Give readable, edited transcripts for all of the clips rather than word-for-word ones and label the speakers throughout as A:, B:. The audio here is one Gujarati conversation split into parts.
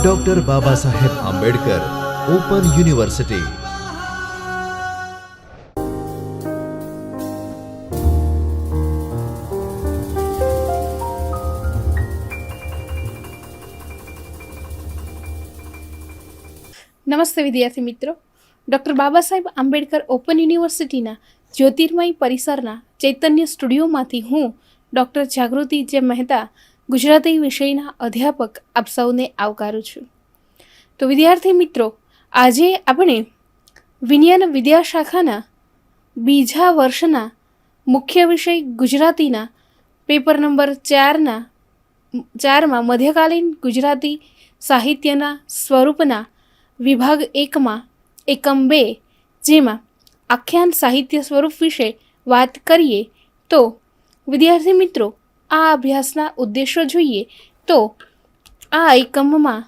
A: Doctor Baba Saheb Ambedkar open university.
B: નમસ્તે વિદ્યાર્થી મિત્રો, ડૉક્ટર બાબા સાહેબ આંબેડકર ઓપન યુનિવર્સિટીના જ્યોતિર્મય પરિસરના ચૈતન્ય સ્ટુડિયોમાંથી હું ડૉક્ટર જાગૃતિ જે મહેતા ગુજરાતી વિષયના અધ્યાપક આપ સૌને આવકારું છું। તો વિદ્યાર્થી મિત્રો, આજે આપણે વિજ્ઞાન વિદ્યાશાખાના બીજા વર્ષના મુખ્ય વિષય ગુજરાતીના પેપર નંબર 4માં મધ્યકાલીન ગુજરાતી સાહિત્યના સ્વરૂપના વિભાગ 1માં એકમ 2 જેમાં આખ્યાન સાહિત્ય સ્વરૂપ વિશે વાત કરીએ તો વિદ્યાર્થી મિત્રો, આ અભ્યાસના ઉદ્દેશો જોઈએ તો આ એકમમાં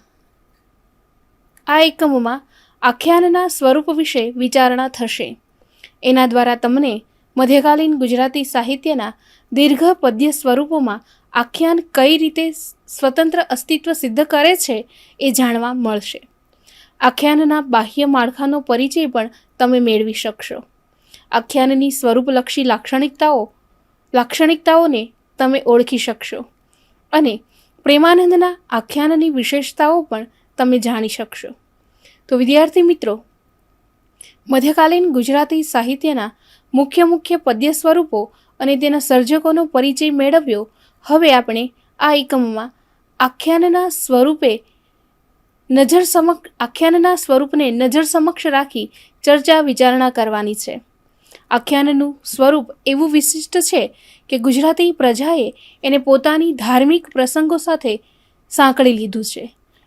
B: આખ્યાનના સ્વરૂપ વિશે વિચારણા થશે। એના દ્વારા તમને મધ્યકાલીન ગુજરાતી સાહિત્યના દીર્ઘ પદ્ય સ્વરૂપોમાં આખ્યાન કઈ રીતે સ્વતંત્ર અસ્તિત્વ સિદ્ધ કરે છે એ જાણવા મળશે। આખ્યાનના બાહ્ય માળખાનો પરિચય પણ તમે મેળવી શકશો। આખ્યાનની સ્વરૂપલક્ષી લાક્ષણિકતાઓને તમે ઓળખી શકશો અને પ્રેમાનંદના આખ્યાનની વિશેષતાઓ પણ તમે જાણી શકશો। તો વિદ્યાર્થી મિત્રો, મધ્યકાલીન ગુજરાતી સાહિત્યના મુખ્ય પદ્ય સ્વરૂપો અને તેના સર્જકોનો પરિચય મેળવ્યો। હવે આપણે આ એકમમાં આખ્યાનના સ્વરૂપને નજર સમક્ષ રાખી ચર્ચા વિચારણા કરવાની છે। આખ્યાનનું સ્વરૂપ એવું વિશિષ્ટ છે કે ગુજરાતી પ્રજાએ એને પોતાની ધાર્મિક પ્રસંગો સાથે સાંકળી લીધું છે।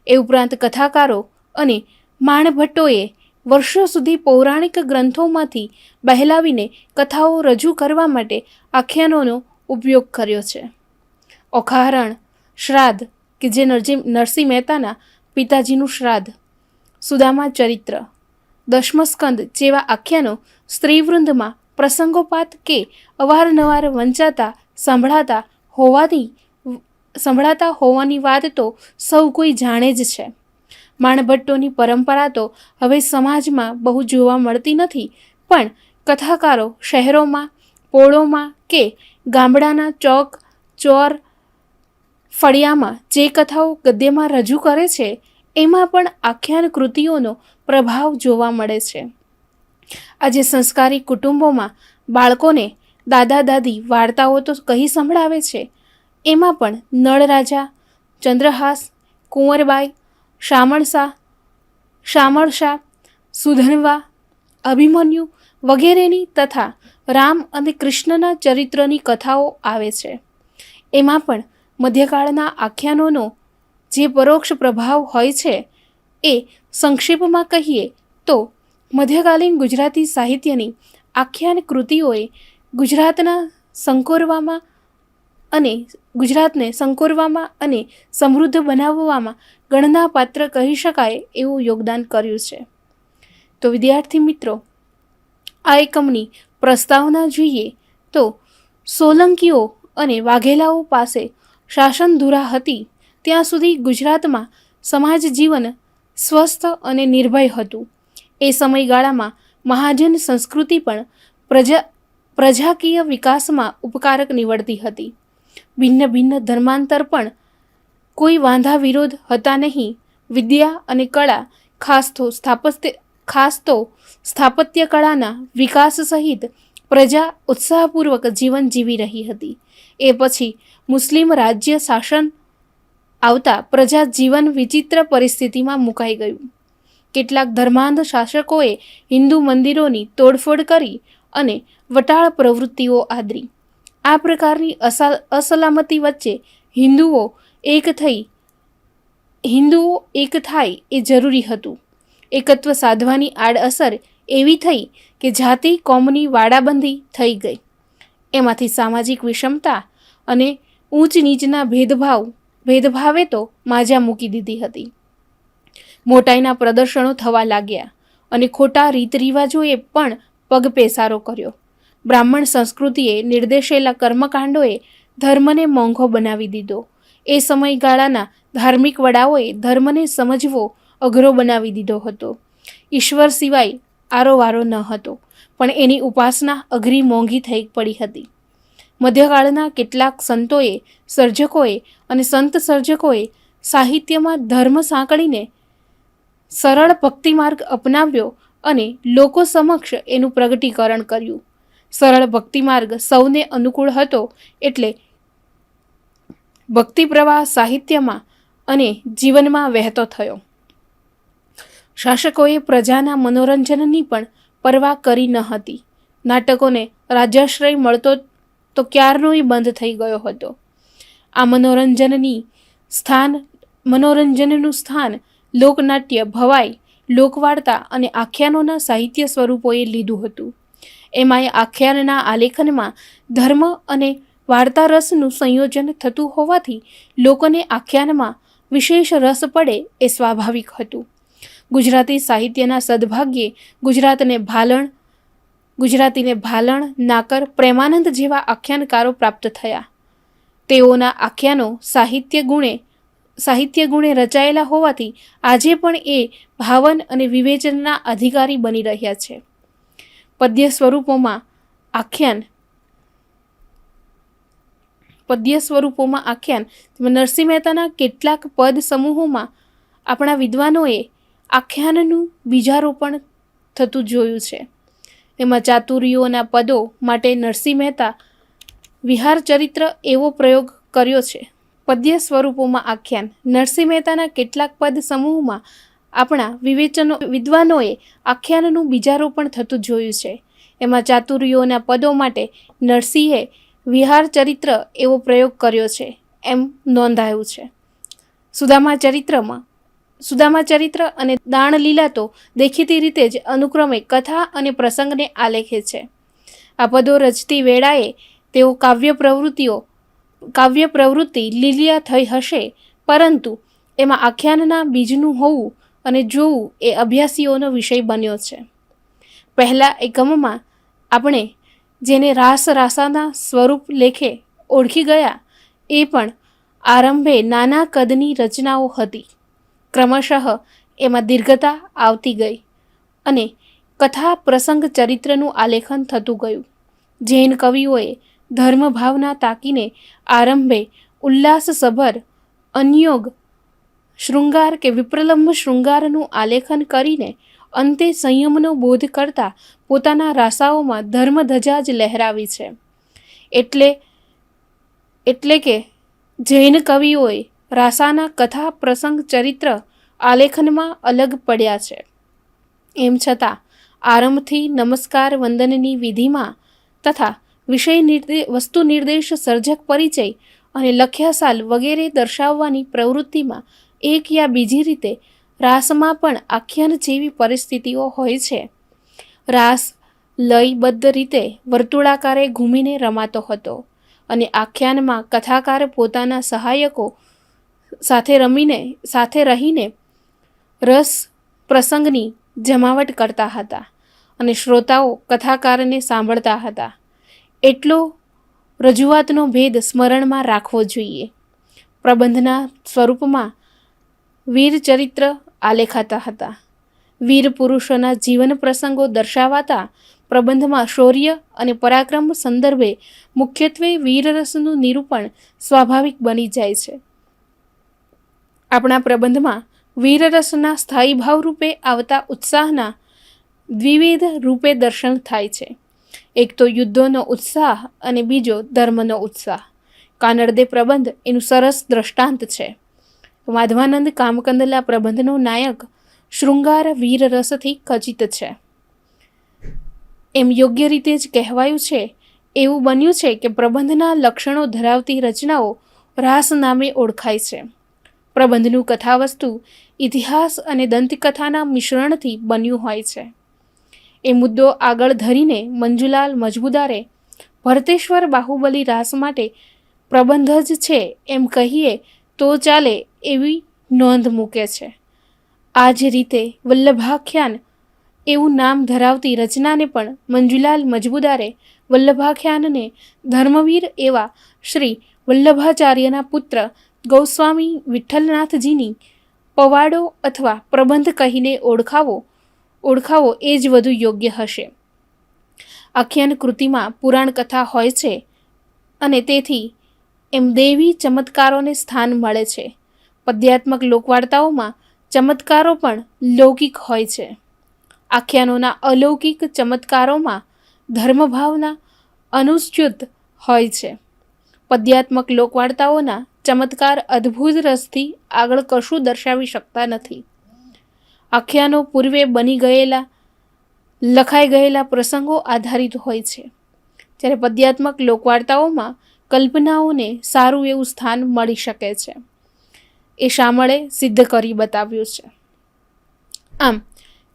B: એ ઉપરાંત કથાકારો અને માણભટ્ટોએ વર્ષો સુધી પૌરાણિક ગ્રંથોમાંથી બહેલાવીને કથાઓ રજૂ કરવા માટે આખ્યાનોનો ઉપયોગ કર્યો છે। ઓખાહરણ, શ્રાદ્ધ કે જે નરસિંહ મહેતાના પિતાજીનું શ્રાદ્ધ, સુદામા ચરિત્ર, દશમસ્કંદ જેવા આખ્યાનો સ્ત્રીવૃંદમાં પ્રસંગોપાત કે અવારનવાર વંચાતા સંભળાતા હોવાની વાત તો સૌ કોઈ જાણે જ છે। માણભટ્ટોની પરંપરા તો હવે સમાજમાં બહુ જોવા મળતી નથી, પણ કથાકારો શહેરોમાં, પોળોમાં કે ગામડાના ચોક ચોર ફળિયામાં જે કથાઓ ગદ્યમાં રજૂ કરે છે એમાં પણ આખ્યાન કૃતિઓનો પ્રભાવ જોવા મળે છે। આજે સંસ્કારી કુટુંબોમાં બાળકોને દાદા દાદી વાર્તાઓ તો કહી સંભળાવે છે, એમાં પણ નળ રાજા, ચંદ્રહાસ, કુંવરબાઈ, શામળશા, સુધનવા, અભિમન્યુ વગેરેની તથા રામ અને કૃષ્ણના ચરિત્રની કથાઓ આવે છે। એમાં પણ મધ્યકાળના આખ્યાનોનો જે પરોક્ષ પ્રભાવ હોય છે એ સંક્ષેપમાં કહીએ તો મધ્યકાલીન ગુજરાતી સાહિત્યની આખ્યાન કૃતિઓએ ગુજરાતને સંકોરવામાં અને સમૃદ્ધ બનાવવામાં ગણનાપાત્ર કહી શકાય એવું યોગદાન કર્યું છે। તો વિદ્યાર્થી મિત્રો, આ એકમની પ્રસ્તાવના જોઈએ તો સોલંકીઓ અને વાઘેલાઓ પાસે શાસન ધુરા હતી ત્યાં સુધી ગુજરાતમાં સમાજ જીવન સ્વસ્થ અને નિર્ભય હતું। એ સમયગાળામાં મહાજન સંસ્કૃતિ પણ પ્રજાકીય વિકાસમાં ઉપકારક નીવડતી હતી। ભિન્ન ધર્માંતર પણ કોઈ વાંધા વિરોધ હતા નહીં। વિદ્યા અને કળા, ખાસ તો સ્થાપત્ય કળાના વિકાસ સહિત પ્રજા ઉત્સાહપૂર્વક જીવન જીવી રહી હતી। એ પછી મુસ્લિમ રાજ્ય શાસન આવતા પ્રજા જીવન વિચિત્ર પરિસ્થિતિમાં મુકાઈ ગયું। કેટલાક ધર્માંધ શાસકોએ હિન્દુ મંદિરોની તોડફોડ કરી અને વટાળ પ્રવૃત્તિઓ આદરી। આ પ્રકારની અસલામતી વચ્ચે હિન્દુઓ એક થાય એ જરૂરી હતું। એકત્વ સાધવાની આડઅસર એવી થઈ કે જાતિ કોમની વાડાબંધી થઈ ગઈ। એમાંથી સામાજિક વિષમતા અને ઊંચ નીચના ભેદભાવે તો માજા મૂકી દીધી હતી। મોટાઈના પ્રદર્શનો થવા લાગ્યા અને ખોટા રીત રિવાજોએ પણ પગ પેસારો કર્યો। બ્રાહ્મણ સંસ્કૃતિએ નિર્દેશેલા કર્મકાંડોએ ધર્મને મોંઘો બનાવી દીધો। એ સમયગાળાના ધાર્મિક વડાઓએ ધર્મને સમજવો અઘરો બનાવી દીધો હતો. ઈશ્વર સિવાય આરોવારો ન હતો, પણ એની ઉપાસના અઘરી મોંઘી થઈ પડી હતી. મધ્યકાળના કેટલાક સંતોએ, સર્જકોએ અને સંત સર્જકોએ સાહિત્યમાં ધર્મ સાંકળીને સરળ ભક્તિ માર્ગ અપનાવ્યો અને લોકો સમક્ષ એનું પ્રગટીકરણ કર્યું. સરળ ભક્તિ માર્ગ સૌને અનુકૂળ હતો એટલે ભક્તિ પ્રવાહ સાહિત્યમાં અને જીવનમાં વહેતો થયો. શાસકોએ પ્રજાના મનોરંજનની પણ પરવા કરી ન હતી. નાટકોને રાજ્યાશ્રય મળતો તો ક્યારનોય બંધ થઈ ગયો હતો. આ મનોરંજનનું સ્થાન લોકનાટ્ય, ભવાઈ, લોકવાર્તા અને આખ્યાનોના સાહિત્ય સ્વરૂપોએ લીધું હતું. એમાંય આખ્યાનના આલેખનમાં ધર્મ અને વાર્તા રસનું સંયોજન થતું હોવાથી લોકોને આખ્યાનમાં વિશેષ રસ પડે એ સ્વાભાવિક હતું. ગુજરાતી સાહિત્યના સદભાગ્યે ગુજરાતીને ભાલણ, નાકર, પ્રેમાનંદ જેવા આખ્યાનકારો પ્રાપ્ત થયા. તેઓના આખ્યાનો સાહિત્ય ગુણે રચાયેલા હોવાથી આજે પણ એ ભાવન અને વિવેચનના અધિકારી બની રહ્યા છે. પદ્ય સ્વરૂપોમાં આખ્યાન નરસિંહ મહેતાના કેટલાક પદ સમૂહોમાં આપણા વિદ્વાનોએ આખ્યાનનું બીજારોપણ થતું જોયું છે. એમાં ચાતુર્યોના પદો માટે નરસિંહ મહેતા વિહાર ચરિત્ર એવો પ્રયોગ કર્યો છે. પદ્ય સ્વરૂપોમાં આખ્યાન નરસિંહ મહેતાના કેટલાક પદ સમૂહમાં આપણા વિદ્વાનોએ આખ્યાનનું બીજારોપણ થતું જોયું છે. એમાં ચાતુર્યોના પદો માટે નરસિંહે વિહાર ચરિત્ર એવો પ્રયોગ કર્યો છે એમ નોંધાયું છે. સુદામા ચરિત્ર અને દાણલીલા તો દેખીતી રીતે જ અનુક્રમે કથા અને પ્રસંગને આલેખે છે. આ પદો રચતી વેળાએ તેઓ કાવ્ય પ્રવૃત્તિ લીલિયા થઈ હશે, પરંતુ એમાં આખ્યાનના બીજનું હોવું અને જોવું એ અભ્યાસીઓનો વિષય બન્યો છે. પહેલા એકમમાં આપણે જેને રાસાના સ્વરૂપ લેખે ઓળખી ગયા એ પણ આરંભે નાના કદની રચનાઓ હતી. ક્રમશઃ એમાં દીર્ઘતા આવતી ગઈ અને કથા પ્રસંગ ચરિત્રનું આલેખન થતું ગયું. જૈન કવિઓએ ધર્મભાવના તાકીને આરંભે ઉલ્લાસસભર અન્યોગ શૃંગાર કે વિપ્રલંબ શૃંગારનું આલેખન કરીને અંતે સંયમનો બોધ કરતા પોતાના રાસાઓમાં ધર્મધજા જ લહેરાવી છે. એટલે કે જૈન કવિઓએ રાસાના કથા પ્રસંગ ચરિત્ર આલેખનમાં અલગ પડ્યા છે. એમ છતાં આરંભથી નમસ્કાર વંદનની વિધિમાં તથા વસ્તુ નિર્દેશ, સર્જક પરિચય અને લખ્યાસાલ વગેરે દર્શાવવાની પ્રવૃત્તિમાં એક યા બીજી રીતે રાસમાં પણ આખ્યાન જેવી પરિસ્થિતિઓ હોય છે. રાસ લયબદ્ધ રીતે વર્તુળાકારે ઘૂમીને રમાતો હતો અને આખ્યાનમાં કથાકાર પોતાના સહાયકો સાથે રહીને રસ પ્રસંગની જમાવટ કરતા હતા અને શ્રોતાઓ કથાકારને સાંભળતા હતા. એટલો રજૂઆતનો ભેદ સ્મરણમાં રાખવો જોઈએ. પ્રબંધના સ્વરૂપમાં વીર ચરિત્ર આલેખાતા હતા. વીર પુરુષોના જીવન પ્રસંગો દર્શાવાતા પ્રબંધમાં શૌર્ય અને પરાક્રમ સંદર્ભે મુખ્યત્વે વીરરસનું નિરૂપણ સ્વાભાવિક બની જાય છે. આપણા પ્રબંધમાં વીરરસના સ્થાયી ભાવ રૂપે આવતા ઉત્સાહના દ્વિવિધ રૂપે દર્શન થાય છે. એક તો યુદ્ધોનો ઉત્સાહ અને બીજો ધર્મનો ઉત્સાહ. કાનડદે પ્રબંધ એનું સરસ દ્રષ્ટાંત છે. માધવાનંદ કામકંદલા પ્રબંધનો નાયક શૃંગાર વીર રસથી ખચિત છે. એમ યોગ્ય રીતે જ કહેવાયું છે. એવું બન્યું છે કે પ્રબંધના લક્ષણો ધરાવતી રચનાઓ રાસ નામે ઓળખાય છે. પ્રબંધનું કથાવસ્તુ ઇતિહાસ અને દંતકથાના મિશ્રણથી બન્યું હોય છે. એ મુદ્દો આગળ ધરીને મંજુલાલ મજમુદારે ભરતેશ્વર બાહુબલી રાસ માટે પ્રબંધ જ છે એમ કહીએ તો ચાલે એવી નોંધ મૂકે છે. આ જ રીતે વલ્લભાખ્યાન એવું નામ ધરાવતી રચનાને પણ મંજુલાલ મજમુદારે વલ્લભાખ્યાનને ધર્મવીર એવા શ્રી વલ્લભાચાર્યના પુત્ર ગોસ્વામી વિઠ્ઠલનાથજીની પવાડો અથવા પ્રબંધ કહીને ઓળખાવો એ જ વધુ યોગ્ય હશે. આખ્યાન કૃતિમાં પુરાણ કથા હોય છે અને તેથી એમ દૈવી ચમત્કારોને સ્થાન મળે છે. પદ્યાત્મક લોકવાર્તાઓમાં ચમત્કારો પણ લૌકિક હોય છે. આખ્યાનોના અલૌકિક ચમત્કારોમાં ધર્મભાવના અનુસ્યુત હોય છે. પદ્યાત્મક લોકવાર્તાઓના ચમત્કાર અદ્ભુત રસથી આગળ કશું દર્શાવી શકતા નથી. આખ્યાનો પૂર્વે બની ગયેલા લખાઈ ગયેલા પ્રસંગો આધારિત હોય છે, જ્યારે પદ્યાત્મક લોકવાર્તાઓમાં કલ્પનાઓને સારું એવું સ્થાન મળી શકે છે. એ શામળે સિદ્ધ કરી બતાવ્યું છે. આમ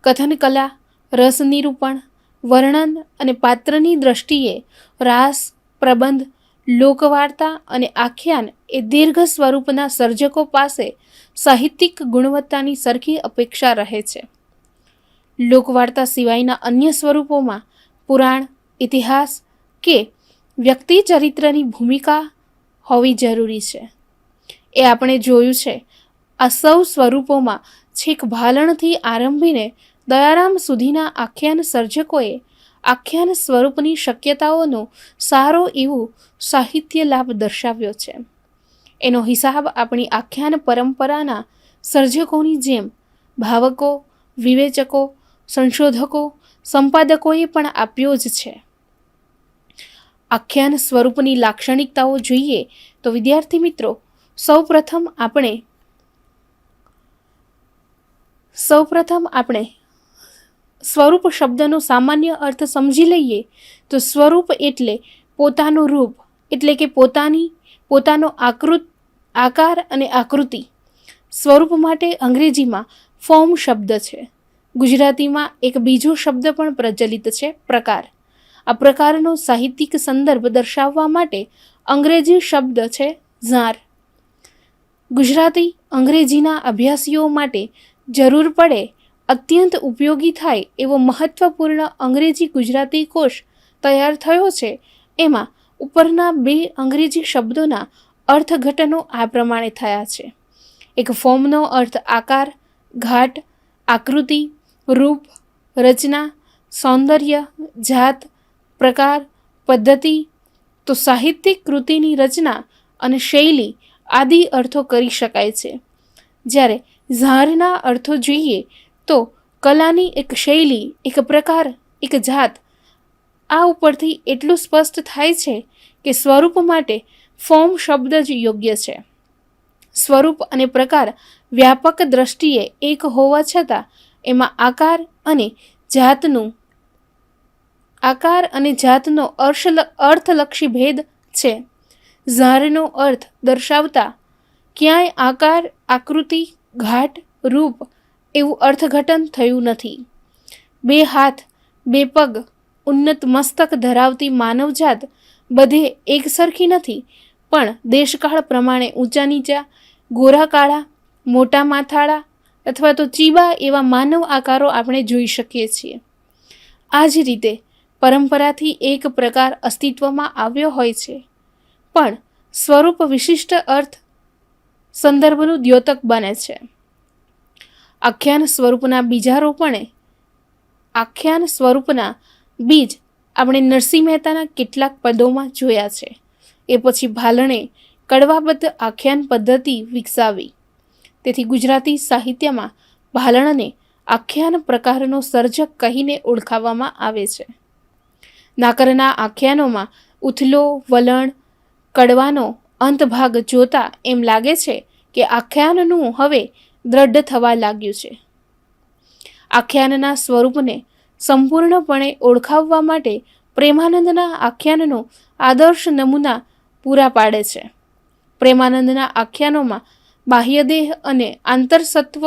B: કથન કલા, રસ નિરૂપણ, વર્ણન અને પાત્રની દ્રષ્ટિએ રાસ, પ્રબંધ, લોકવાર્તા અને આખ્યાન એ દીર્ઘ સ્વરૂપના સર્જકો પાસે સાહિત્યિક ગુણવત્તાની સરખી અપેક્ષા રહે છે. લોકવાર્તા સિવાયના અન્ય સ્વરૂપોમાં પુરાણ, ઇતિહાસ કે વ્યક્તિ ચરિત્રની ભૂમિકા હોવી જરૂરી છે. એ આપણે જોયું છે. આ સૌ સ્વરૂપોમાં છેક ભાલણથી આરંભીને દયારામ સુધીના આખ્યાન સર્જકોએ આખ્યાન સ્વરૂપની શક્યતાઓનો સારો એવું સાહિત્ય લાભ દર્શાવ્યો છે. એનો હિસાબ આપણી આખ્યાન પરંપરાના સર્જકોની જેમ ભાવકો, વિવેચકો, સંશોધકો, સંપાદકોએ પણ આપ્યો જ છે. આખ્યાન સ્વરૂપની લાક્ષણિકતાઓ જોઈએ તો વિદ્યાર્થી મિત્રો, સૌપ્રથમ આપણે સ્વરૂપ શબ્દનો સામાન્ય અર્થ સમજી લઈએ તો સ્વરૂપ એટલે પોતાનું રૂપ, એટલે કે પોતાનો આકાર અને આકૃતિ. સ્વરૂપ માટે અંગ્રેજીમાં ફોર્મ શબ્દ છે. ગુજરાતીમાં એક બીજો શબ્દ પણ પ્રચલિત છે, પ્રકાર. આ પ્રકારનો સાહિત્યિક સંદર્ભ દર્શાવવા માટે અંગ્રેજી શબ્દ છે ઝાર. ગુજરાતી અંગ્રેજીના અભ્યાસીઓ માટે જરૂર પડે અત્યંત ઉપયોગી થાય એવો મહત્વપૂર્ણ અંગ્રેજી ગુજરાતી કોશ તૈયાર થયો છે. એમાં ઉપરના બે અંગ્રેજી શબ્દોના અર્થઘટનો આ પ્રમાણે થયા છે. એક ફોર્મનો અર્થ આકાર, ઘાટ, આકૃતિ, રૂપ, રચના, સૌંદર્ય, જાત, પ્રકાર, પદ્ધતિ. તો સાહિત્યિક કૃતિની રચના અને શૈલી આદિ અર્થો કરી શકાય છે. જ્યારે ઝારના અર્થો જોઈએ તો કલાની એક શૈલી, એક પ્રકાર, એક જાત. આ ઉપરથી એટલું સ્પષ્ટ થાય છે કે સ્વરૂપ માટે ફોર્મ શબ્દ જ યોગ્ય છે. સ્વરૂપ અને પ્રકાર વ્યાપક દ્રષ્ટિએ એક હોવા છતાં એમાં આકાર અને જાતનો અર્થલક્ષી ભેદ છે. ઝારનો અર્થ દર્શાવતા ક્યાંય આકાર, આકૃતિ, ઘાટ, રૂપ એવું અર્થઘટન થયું નથી. બે હાથ, બે પગ, ઉન્નત મસ્તક ધરાવતી માનવજાત બધે એકસરખી નથી, પણ દેશકાળ પ્રમાણે ઊંચા નીચા, ગોરા કાળા, મોટા માથાળા અથવા તો ચીબા એવા માનવ આકારો આપણે જોઈ શકીએ છીએ. આ જ રીતે પરંપરાથી એક પ્રકાર અસ્તિત્વમાં આવ્યો હોય છે, પણ સ્વરૂપ વિશિષ્ટ અર્થ સંદર્ભનું દ્યોતક બને છે. આખ્યાન સ્વરૂપના બીજ આપણે નરસિંહ મહેતાના કેટલાક પદોમાં જોયા છે. એ પછી ભાલણે કડવાબદ્ધ આખ્યાન પદ્ધતિ વિકસાવી. તેથી ગુજરાતી સાહિત્યમાં ભાલણને આખ્યાન પ્રકારનો સર્જક કહીને ઓળખાવવામાં આવે છે. નાકરના આખ્યાનોમાં ઉથલો, વલણ, કડવાનો અંતભાગ જોતા એમ લાગે છે કે આખ્યાનનું હવે દ્રઢ થવા લાગ્યું છે. આખ્યાનના સ્વરૂપને સંપૂર્ણપણે ઓળખાવવા માટે પ્રેમાનંદના આખ્યાનનો આદર્શ નમૂના પૂરા પાડે છે. પ્રેમાનંદના આખ્યાનોમાં બાહ્યદેહ અને આંતરસત્વ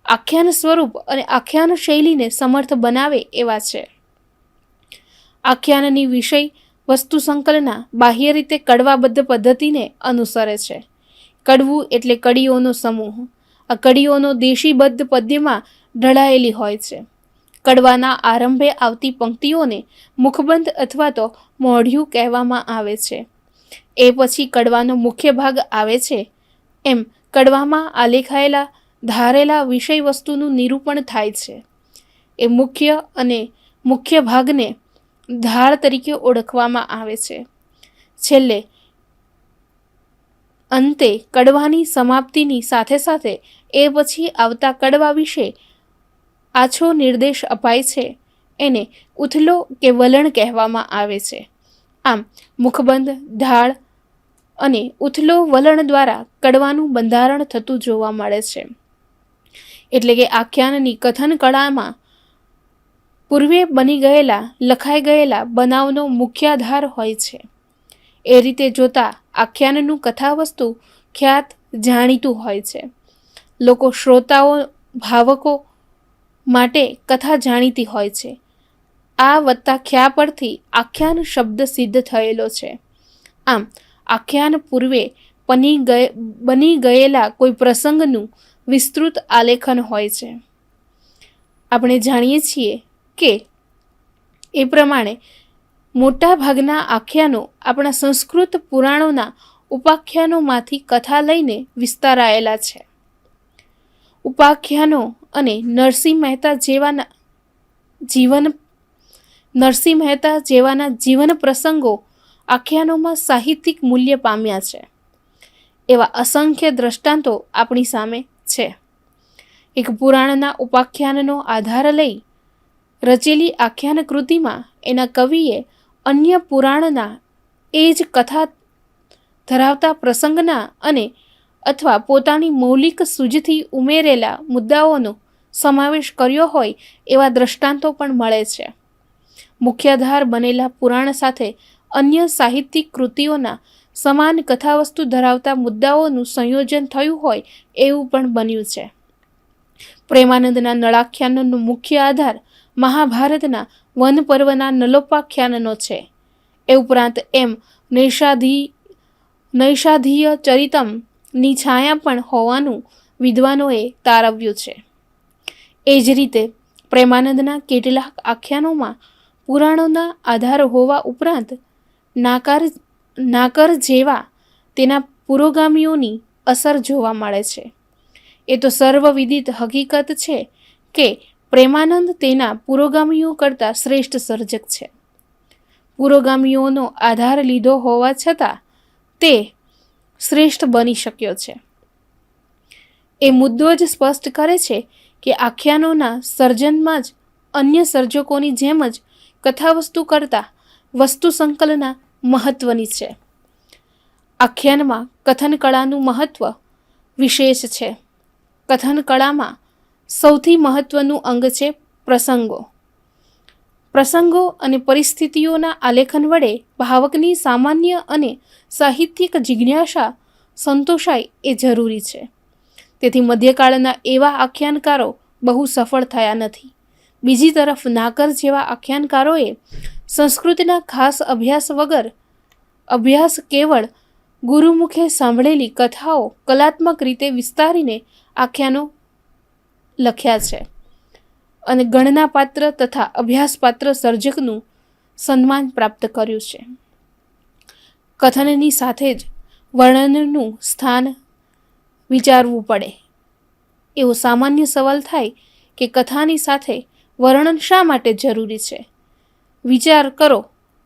B: આખ્યાન સ્વરૂપ અને આખ્યાન શૈલીને સમર્થ બનાવે એવા છે. આખ્યાનની વિષય વસ્તુ સંકલના બાહ્ય રીતે કડવાબદ્ધ પદ્ધતિને અનુસરે છે. કડવું એટલે કડીઓનો સમૂહ. આ કડીઓનો દેશીબદ્ધ પદ્યમાં ઢળાયેલી હોય છે. કડવાના આરંભે આવતી પંક્તિઓને મુખબંધ અથવા તો મોઢિયું કહેવામાં આવે છે. એ પછી કડવાનો મુખ્ય ભાગ આવે છે એમ કડવામાં આલેખાયેલા ધારેલા વિષય વસ્તુનું નિરૂપણ થાય છે. એ મુખ્ય અને મુખ્ય ભાગને ધાર તરીકે ઓળખવામાં આવે છે. છેલ્લે અંતે કડવાની સમાપ્તિની સાથે સાથે એ પછી આવતા કડવા વિશે આછો નિર્દેશ અપાય છે. એને ઉથલો કે વલણ કહેવામાં આવે છે. આમ મુખબંધ, ઢાળ અને ઉથલો વલણ દ્વારા કડવાનું બંધારણ થતું જોવા મળે છે. એટલે કે આખ્યાનની કથન કળામાં પૂર્વે બની ગયેલા લખાઈ ગયેલા બનાવનો મુખ્ય આધાર હોય છે. એ રીતે જોતા આખ્યાનનું કથાવસ્તુ ખ્યાત જાણીતું હોય છે. લોકો શ્રોતાઓ ભાવકો માટે કથા જાણીતી હોય છે. આ વત્તા ખ્યા પરથી આખ્યાન શબ્દ સિદ્ધ થયેલો છે. આમ આખ્યાન પૂર્વે બની ગયેલા કોઈ પ્રસંગનું વિસ્તૃત આલેખન હોય છે. આપણે જાણીએ છીએ કે એ પ્રમાણે મોટા ભાગના આખ્યાનો આપણા સંસ્કૃત પુરાણોના ઉપાખ્યાનોમાંથી કથા લઈને વિસ્તારાયેલા છે. ઉપાખ્યાનો અને નરસિંહ મહેતા જેવાના જીવન પ્રસંગો આખ્યાનોમાં સાહિત્યિક મૂલ્ય પામ્યા છે. એવા અસંખ્ય દ્રષ્ટાંતો આપણી સામે છે. એક પુરાણના ઉપાખ્યાનનો આધાર લઈ રચેલી આખ્યાન કૃતિમાં એના કવિએ અન્ય પુરાણના એ જ કથા ધરાવતા પ્રસંગના અને અથવા પોતાની મૌલિક સૂઝથી ઉમેરેલા મુદ્દાઓનો સમાવેશ કર્યો હોય એવા દ્રષ્ટાંતો પણ મળે છે. મુખ્યાધાર બનેલા પુરાણ સાથે અન્ય સાહિત્યિક કૃતિઓના સમાન કથાવસ્તુ ધરાવતા મુદ્દાઓનું સંયોજન થયું હોય એવું પણ બન્યું છે. પ્રેમાનંદના નળાખ્યાનનો મુખ્ય આધાર મહાભારતના વન પર્વના નલોપાખ્યાનનો છે. એ ઉપરાંત એમ નૈષાધીય ચરિતમની છાયા પણ હોવાનું વિદ્વાનોએ તારવ્યું છે. એ જ રીતે પ્રેમાનંદના કેટલાક આખ્યાનોમાં પુરાણોના આધાર હોવા ઉપરાંત નાકર જેવા તેના પુરોગામીઓની અસર જોવા મળે છે. એ તો સર્વવિદિત હકીકત છે કે પ્રેમાનંદ તેના પુરોગામીઓ કરતાં શ્રેષ્ઠ સર્જક છે. પુરોગામીઓનો આધાર લીધો હોવા છતાં તે શ્રેષ્ઠ બની શક્યો છે. એ મુદ્દો જ સ્પષ્ટ કરે છે કે આખ્યાનોના સર્જનમાં જ અન્ય સર્જકોની જેમ જ કથાવસ્તુ કરતાં વસ્તુ સંકલના મહત્વની છે. આખ્યાનમાં કથન કળાનું મહત્વ વિશેષ છે. કથન કળામાં સૌથી મહત્વનું અંગ છે પ્રસંગો. પ્રસંગો અને પરિસ્થિતિઓના આલેખન વડે ભાવકની સામાન્ય અને સાહિત્યિક જિજ્ઞાસા સંતોષાય એ જરૂરી છે. તેથી મધ્યકાળના એવા આખ્યાનકારો બહુ સફળ થયા નથી. બીજી તરફ નાકર જેવા આખ્યાનકારોએ સંસ્કૃતના ખાસ અભ્યાસ કેવળ ગુરુમુખે સાંભળેલી કથાઓ કલાત્મક રીતે વિસ્તારીને આખ્યાનો લખ્યા છે અને ગણના પાત્ર તથા અભ્યાસપાત્ર સર્જકનું સન્માન પ્રાપ્ત કર્યું છે. કથનની સાથે જ વર્ણનનું સ્થાન વિચારવું પડે. એવો સામાન્ય સવાલ થાય કે કથાની સાથે વર્ણન શા માટે જરૂરી છે? વિચાર કરો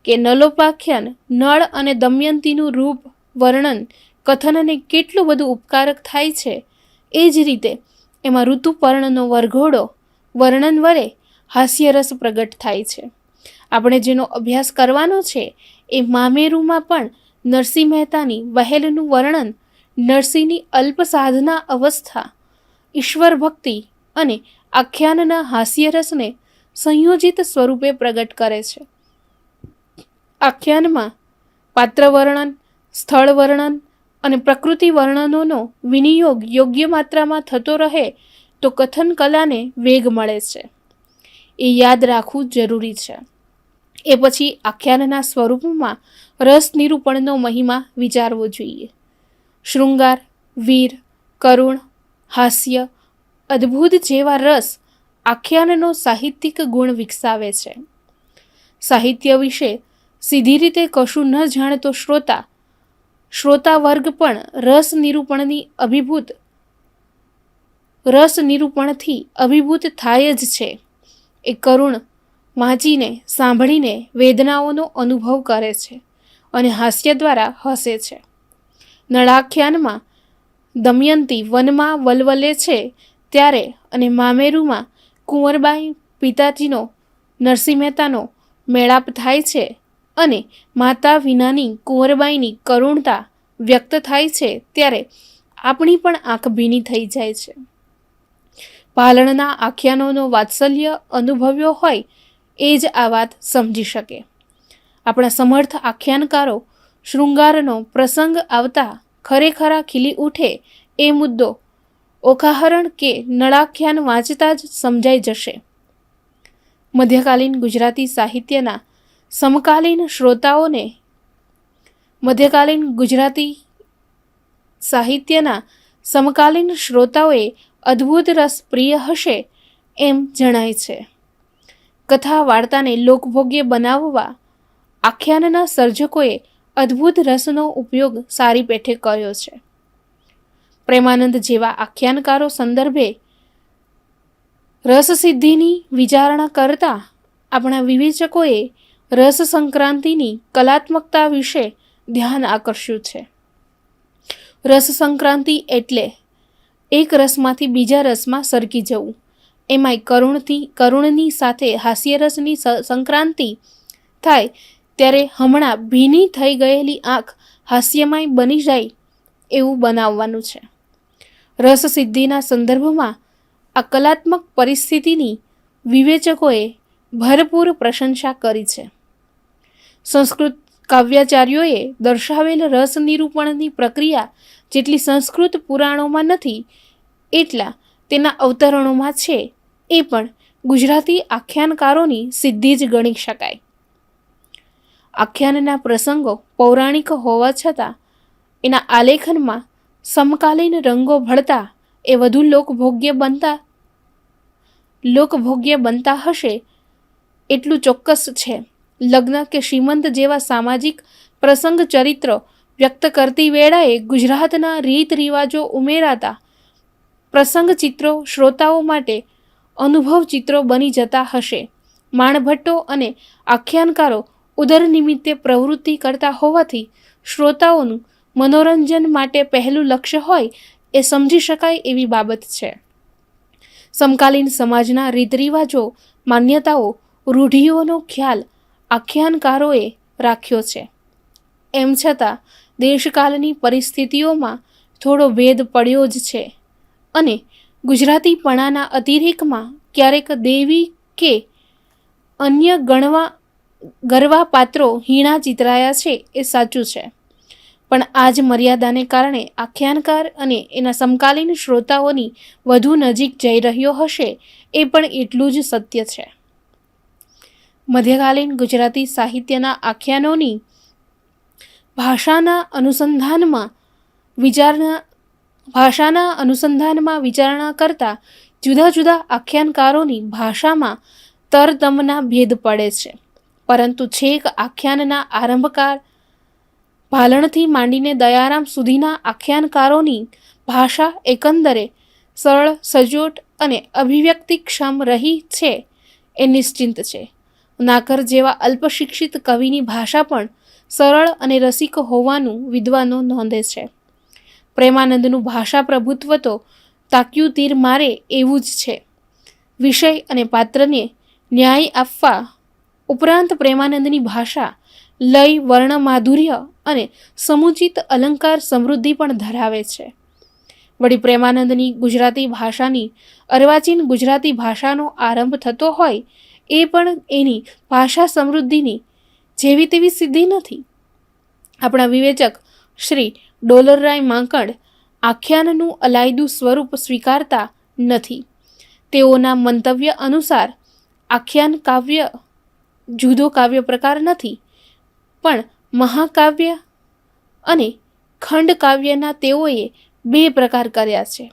B: કે નલોપાખ્યાન નળ અને દમયંતીનું રૂપ વર્ણન કથનને કેટલું બધું ઉપકારક થાય છે. એ જ રીતે એમાં ઋતુપર્ણનો વરઘોડો વર્ણન વડે હાસ્યરસ પ્રગટ થાય છે. આપણે જેનો અભ્યાસ કરવાનો છે એ મામેરુમાં પણ નરસિંહ મહેતાની વહેલનું વર્ણન નરસિંહની અલ્પ સાધના અવસ્થા, ઈશ્વર ભક્તિ અને આખ્યાનના હાસ્યરસને સંયોજિત સ્વરૂપે પ્રગટ કરે છે. આખ્યાનમાં પાત્ર વર્ણન, સ્થળ વર્ણન અને પ્રકૃતિ વર્ણનોનો વિનિયોગ યોગ્ય માત્રામાં થતો રહે તો કથન કલાને વેગ મળે છે. એ યાદ રાખવું જરૂરી છે. એ પછી આખ્યાનના સ્વરૂપમાં રસ નિરૂપણનો મહિમા વિચારવો જોઈએ. શૃંગાર, વીર, કરુણ, હાસ્ય, અદ્ભુત જેવા રસ આખ્યાનનો સાહિત્યિક ગુણ વિકસાવે છે. સાહિત્ય વિશે સીધી રીતે કશું ન જાણતો શ્રોતા શ્રોતા વર્ગ પણ રસ નિરૂપણથી અભિભૂત થાય જ છે. એ કરુણ વાંચીને સાંભળીને વેદનાઓનો અનુભવ કરે છે અને હાસ્ય દ્વારા હસે છે. નળાખ્યાનમાં દમયંતી વનમાં વલવલે છે ત્યારે અને મામેરુમાં કુંવરબાઈ પિતાજીનો નરસિંહ મહેતાનો મેળાપ થાય છે અને માતા વિનાની કુંવરબાઈની કરુણતા વ્યક્ત થાય છે ત્યારે આપણી પણ આંખ ભીની થઈ જાય છે. ભાલણના આખ્યાનોનો વાત્સલ્ય અનુભવ્યો હોય એ જ આ વાત સમજી શકે. આપણા સમર્થ આખ્યાનકારો શૃંગારનો પ્રસંગ આવતા ખરેખરા ખીલી ઉઠે એ મુદ્દો ઓખાહરણ કે નળાખ્યાન વાંચતા જ સમજાઈ જશે. મધ્યકાલીન ગુજરાતી સાહિત્યના સમકાલીન શ્રોતાઓએ અદ્ભુત રસ પ્રિય હશે એમ જણાય છે. કથા વાર્તાને લોકભોગ્ય બનાવવા આખ્યાનના સર્જકોએ અદ્ભુત રસનો ઉપયોગ સારી પેઠે કર્યો છે. પ્રેમાનંદ જેવા આખ્યાનકારો સંદર્ભે રસસિદ્ધિની વિચારણા કરતા આપણા વિવેચકોએ રસ સંક્રાંતિની કલાત્મકતા વિશે ધ્યાન આકર્ષ્યું છે. રસ સંક્રાંતિ એટલે એક રસમાંથી બીજા રસમાં સરકી જવું, એમાંય કરુણની સાથે હાસ્યરસની સંક્રાંતિ થાય ત્યારે હમણાં ભીની થઈ ગયેલી આંખ હાસ્યમય બની જાય એવું બનાવવાનું છે. રસસિદ્ધિના સંદર્ભમાં આ કલાત્મક પરિસ્થિતિની વિવેચકોએ ભરપૂર પ્રશંસા કરી છે. સંસ્કૃત કાવ્યાચાર્યોએ દર્શાવેલ રસ નિરૂપણની પ્રક્રિયા જેટલી સંસ્કૃત પુરાણોમાં નથી એટલા તેના અવતરણોમાં છે એ પણ ગુજરાતી આખ્યાનકારોની સિદ્ધિ જ ગણી શકાય. આખ્યાનના પ્રસંગો પૌરાણિક હોવા છતાં એના આલેખનમાં સમકાલીન રંગો ભળતા એ વધુ લોકભોગ્ય બનતા હશે એટલું ચોક્કસ છે. લગ્ન કે શ્રીમંત જેવા સામાજિક પ્રસંગ ચરિત્રો વ્યક્ત કરતી વેળાએ ગુજરાતના રીત રિવાજો ઉમેરાતા પ્રસંગ ચિત્રો શ્રોતાઓ માટે અનુભવ ચિત્રો બની જતા હશે. માણભટ્ટો અને આખ્યાનકારો ઉદર નિમિત્તે પ્રવૃત્તિ કરતા હોવાથી શ્રોતાઓનું મનોરંજન માટે પહેલું લક્ષ્ય હોય એ સમજી શકાય એવી બાબત છે. સમકાલીન સમાજના રીત રિવાજો, માન્યતાઓ, રૂઢિઓનો ખ્યાલ આખ્યાનકારોએ રાખ્યો છે. એમ છતાં દેશકાલની પરિસ્થિતિઓમાં થોડો ભેદ પડ્યો જ છે અને ગુજરાતીપણાના અતિરેકમાં ક્યારેક દેવી કે અન્ય ગરવા પાત્રો હીણા ચિતરાયા છે એ સાચું છે. પણ આ જ મર્યાદાને કારણે આખ્યાનકાર અને એના સમકાલીન શ્રોતાઓની વધુ નજીક જઈ રહ્યો હશે એ પણ એટલું જ સત્ય છે. મધ્યકાલીન ગુજરાતી સાહિત્યના આખ્યાનોની ભાષાના અનુસંધાનમાં વિચારણા કરતા જુદા જુદા આખ્યાનકારોની ભાષામાં તરતમના ભેદ પડે છે. પરંતુ છેક આખ્યાનના આરંભકાર ભાલણથી માંડીને દયારામ સુધીના આખ્યાનકારોની ભાષા એકંદરે સરળ, સચોટ અને અભિવ્યક્તિક્ષમ રહી છે એ નિશ્ચિંત છે. નાકર જેવા અલ્પશિક્ષિત કવિની ભાષા પણ સરળ અને રસિક હોવાનું વિદ્વાનો નોંધે છે. પ્રેમાનંદનું ભાષા પ્રભુત્વ તો તાક્યું તીર મારે એવું જ છે. વિષય અને પાત્રને ન્યાય આપવા ઉપરાંત પ્રેમાનંદની ભાષા લય, વર્ણ માધુર્ય અને સમુચિત અલંકાર સમૃદ્ધિ પણ ધરાવે છે. વળી પ્રેમાનંદની ગુજરાતી ભાષાની અર્વાચીન ગુજરાતી ભાષાનો આરંભ થતો હોય એ પણ એની ભાષા સમૃદ્ધિની જેવી તેવી સિદ્ધિ નથી. આપણા વિવેચક શ્રી ડોલરરાય માંકડ આખ્યાનનું અલાયદું સ્વરૂપ સ્વીકારતા નથી. તેઓના મંતવ્ય અનુસાર આખ્યાન કાવ્ય જુદો કાવ્ય પ્રકાર નથી, પણ મહાકાવ્ય અને ખંડ કાવ્યના તેઓએ બે પ્રકાર કર્યા છે.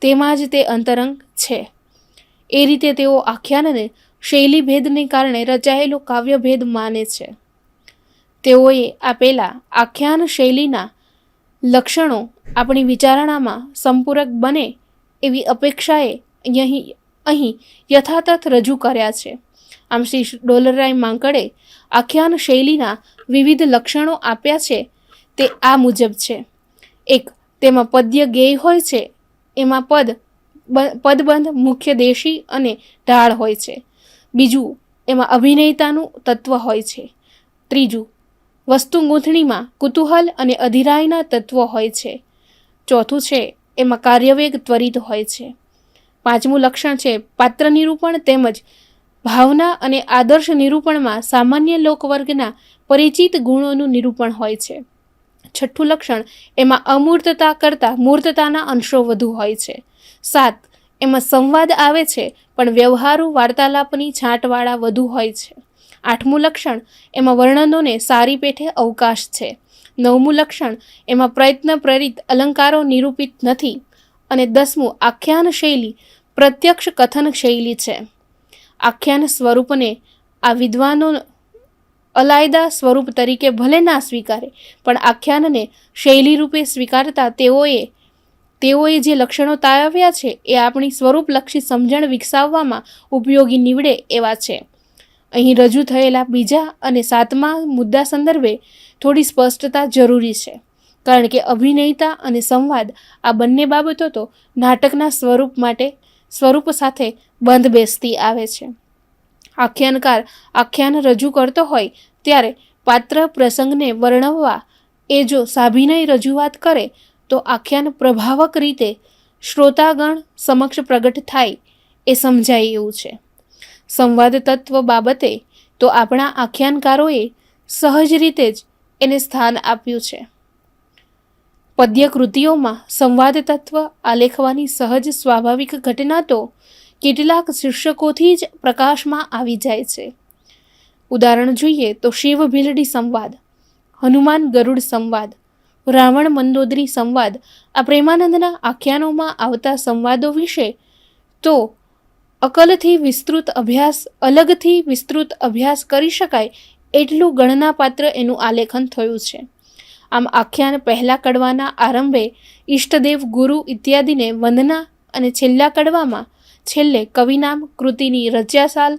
B: તેમાં જ તે અંતરંગ છે. એ રીતે તેઓ આખ્યાનને શૈલીભેદને કારણે રચાયેલો કાવ્યભેદ માને છે. તેઓએ આપેલા આખ્યાન શૈલીના લક્ષણો આપણી વિચારણામાં સંપૂરક બને એવી અપેક્ષાએ અહીં યથાતથ રજૂ કર્યા છે. આમ શ્રી ડોલરરાય માંકડે આખ્યાન શૈલીના વિવિધ લક્ષણો આપ્યા છે તે આ મુજબ છે. 1. તેમાં પદ્ય ગેય હોય છે. એમાં પદબંધ મુખ્ય દેશી અને ઢાળ હોય છે. 2. એમાં અભિનેતાનું તત્વ હોય છે. 3. વસ્તુ ગૂંથણીમાં કુતૂહલ અને અધિરાયના તત્વો હોય છે. 4. છે એમાં કાર્યવેગ ત્વરિત હોય છે. 5મું લક્ષણ છે પાત્ર નિરૂપણ તેમજ ભાવના અને આદર્શ નિરૂપણમાં સામાન્ય લોકવર્ગના પરિચિત ગુણોનું નિરૂપણ હોય છે. 6મું લક્ષણ એમાં અમૂર્તતા કરતાં મૂર્તતાના અંશો વધુ હોય છે. 7. એમાં સંવાદ આવે છે પણ વ્યવહારુ વાર્તાલાપની છાંટવાળા વધુ હોય છે. 8મું લક્ષણ એમાં વર્ણનોને સારી પેઠે અવકાશ છે. 9મું લક્ષણ એમાં પ્રયત્ન પ્રેરિત અલંકારો નિરૂપિત નથી. અને 10મું આખ્યાન શૈલી પ્રત્યક્ષ કથન શૈલી છે. આખ્યાન સ્વરૂપને આ વિદ્વાનો અલાયદા સ્વરૂપ તરીકે ભલે ના સ્વીકારે પણ આખ્યાનને શૈલી રૂપે સ્વીકારતા તેઓએ જે લક્ષણો તારવ્યા છે એ આપણી સ્વરૂપલક્ષી સમજણ વિકસાવવામાં ઉપયોગી નીવડે એવા છે. અહીં રજૂ થયેલા બીજા અને 7મા મુદ્દા સંદર્ભે થોડી સ્પષ્ટતા જરૂરી છે, કારણ કે અભિનયતા અને સંવાદ આ બંને બાબતો તો નાટકના સ્વરૂપ સાથે બંધ બેસતી આવે છે. આખ્યાનકાર આખ્યાન રજૂ કરતો હોય ત્યારે પાત્ર પ્રસંગને વર્ણવવા એ જો સાભિનય રજૂઆત કરે તો આખ્યાન પ્રભાવક રીતે શ્રોતાગણ સમક્ષ પ્રગટ થાય એ સમજાય એવું છે. સંવાદ તત્વ બાબતે તો આપણા આખ્યાનકારોએ સહજ રીતે જ એને સ્થાન આપ્યું છે. પદ્ય કૃતિઓમાં સંવાદ તત્વ આલેખવાની સહજ સ્વાભાવિક ઘટના તો કેટલાક શીર્ષકોથી જ પ્રકાશમાં આવી જાય છે. ઉદાહરણ જોઈએ તો શિવ ભીલડી સંવાદ, હનુમાન ગરુડ સંવાદ, રાવણ મંદોદરી સંવાદ આ પ્રેમાનંદના આખ્યાનોમાં આવતા સંવાદો વિશે તો અલગથી વિસ્તૃત અભ્યાસ કરી શકાય એટલું ગણનાપાત્ર એનું આલેખન થયું છે. આમ આખ્યાન પહેલા કડવાના આરંભે ઈષ્ટદેવ ગુરુ ઇત્યાદિને વંદના અને છેલ્લા કડવામાં છેલ્લે કવિનામ, કૃતિની રચ્યાસાલ,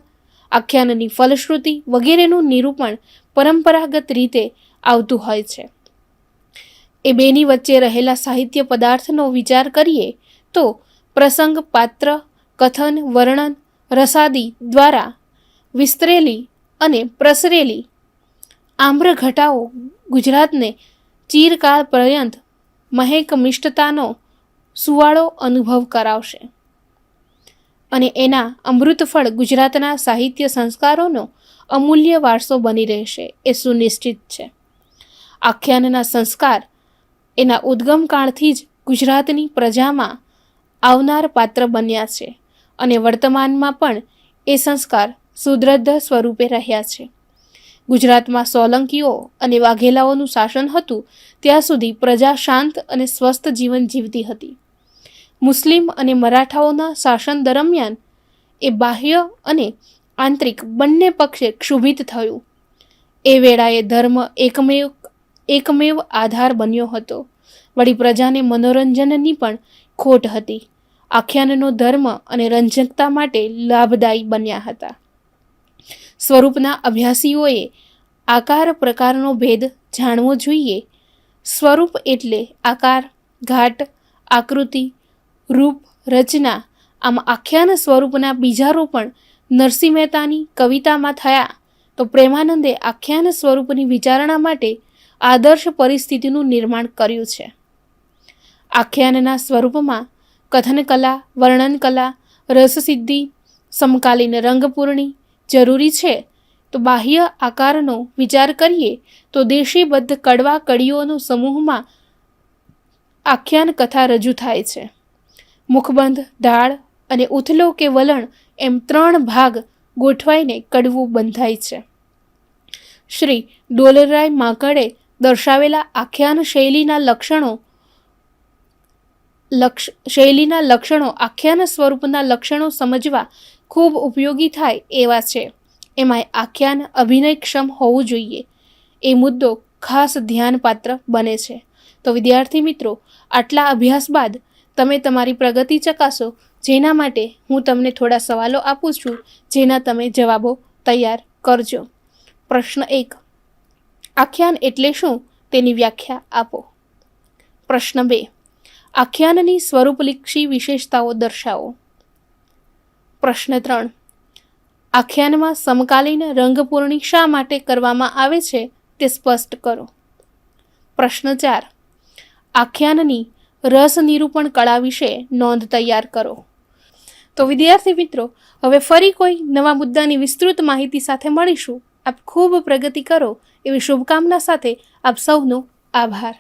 B: આખ્યાનની ફલશ્રુતિ વગેરેનું નિરૂપણ પરંપરાગત રીતે આવતું હોય છે. એ બેની વચ્ચે રહેલા સાહિત્ય પદાર્થનો વિચાર કરીએ તો પ્રસંગ, પાત્ર, કથન, વર્ણન, રસાદી દ્વારા વિસ્તરેલી અને પ્રસરેલી આમ્રઘટાઓ ગુજરાતને ચિરકાળ પર્યંત મહેક મિષ્ટતાનો સુવાળો અનુભવ કરાવશે અને એના અમૃતફળ ગુજરાતના સાહિત્ય સંસ્કારોનો અમૂલ્ય વારસો બની રહેશે એ સુનિશ્ચિત છે. આખ્યાનના સંસ્કાર એના ઉદ્ગમકાળથી જ ગુજરાતની પ્રજામાં આવનાર પાત્ર બન્યા છે અને વર્તમાનમાં પણ એ સંસ્કાર સુદ્રઢ સ્વરૂપે રહ્યા છે. ગુજરાતમાં સોલંકીઓ અને વાઘેલાઓનું શાસન હતું ત્યાં સુધી પ્રજા શાંત અને સ્વસ્થ જીવન જીવતી હતી. મુસ્લિમ અને મરાઠાઓના શાસન દરમિયાન એ બાહ્ય અને આંતરિક બંને પક્ષે ક્ષુભિત થયું. એ વેળાએ ધર્મ એકમેવ આધાર બન્યો હતો. વળી પ્રજાને મનોરંજનની પણ ખોટ હતી. આખ્યાનનો ધર્મ અને રંજકતા માટે લાભદાયી બન્યા હતા. સ્વરૂપના અભ્યાસીઓએ આકાર પ્રકારનો ભેદ જાણવો જોઈએ. સ્વરૂપ એટલે આકાર, ઘાટ, આકૃતિ, રૂપ, રચના. આમ આખ્યાન સ્વરૂપના બીજારોપણ નરસિંહ મહેતાની કવિતામાં થયા તો પ્રેમાનંદે આખ્યાન સ્વરૂપની વિચારણા માટે આદર્શ પરિસ્થિતિનું નિર્માણ કર્યું છે. આખ્યાનના સ્વરૂપમાં કથનકલા, વર્ણનકલા, રસસિદ્ધિ, સમકાલીન રંગપૂર્ણી જરૂરી છે. તો બાહ્ય આકારનો વિચાર કરીએ તો દેશીબદ્ધ કડવા કડીઓનો સમૂહમાં આખ્યાન કથા રજૂ થાય છે. મુખબંધ, ઢાળ અને ઉથલો કે વલણ એમ 3 ભાગ ગોઠવાઈને કડવું બંધાય છે. શ્રી ડોલરરાય માંકડે દર્શાવેલા આખ્યાન શૈલીના લક્ષણો આખ્યાન સ્વરૂપના લક્ષણો સમજવા ખૂબ ઉપયોગી થાય એવા છે. એમાં આખ્યાન અભિનયક્ષમ હોવું જોઈએ એ મુદ્દો ખાસ ધ્યાનપાત્ર બને છે. તો વિદ્યાર્થી મિત્રો, આટલા અભ્યાસ બાદ તમે તમારી પ્રગતિ ચકાસો, જેના માટે હું તમને થોડા સવાલો આપું છું, જેના તમે જવાબો તૈયાર કરજો. પ્રશ્ન 1. આખ્યાન એટલે શું તેની વ્યાખ્યા આપો. પ્રશ્ન 2. આખ્યાનની સ્વરૂપલક્ષી વિશેષતાઓ દર્શાવો. પ્રશ્ન 3. આખ્યાનમાં સમકાલીન રંગપૂર્ણી શા માટે કરવામાં આવે છે તે સ્પષ્ટ કરો. પ્રશ્ન 4. આખ્યાનની રસ નિરૂપણ કળા વિશે નોંધ તૈયાર કરો. તો વિદ્યાર્થી મિત્રો, હવે ફરી કોઈ નવા મુદ્દાની વિસ્તૃત માહિતી સાથે મળીશું. આપ ખૂબ પ્રગતિ કરો એવી શુભકામના સાથે આપ સૌનો આભાર.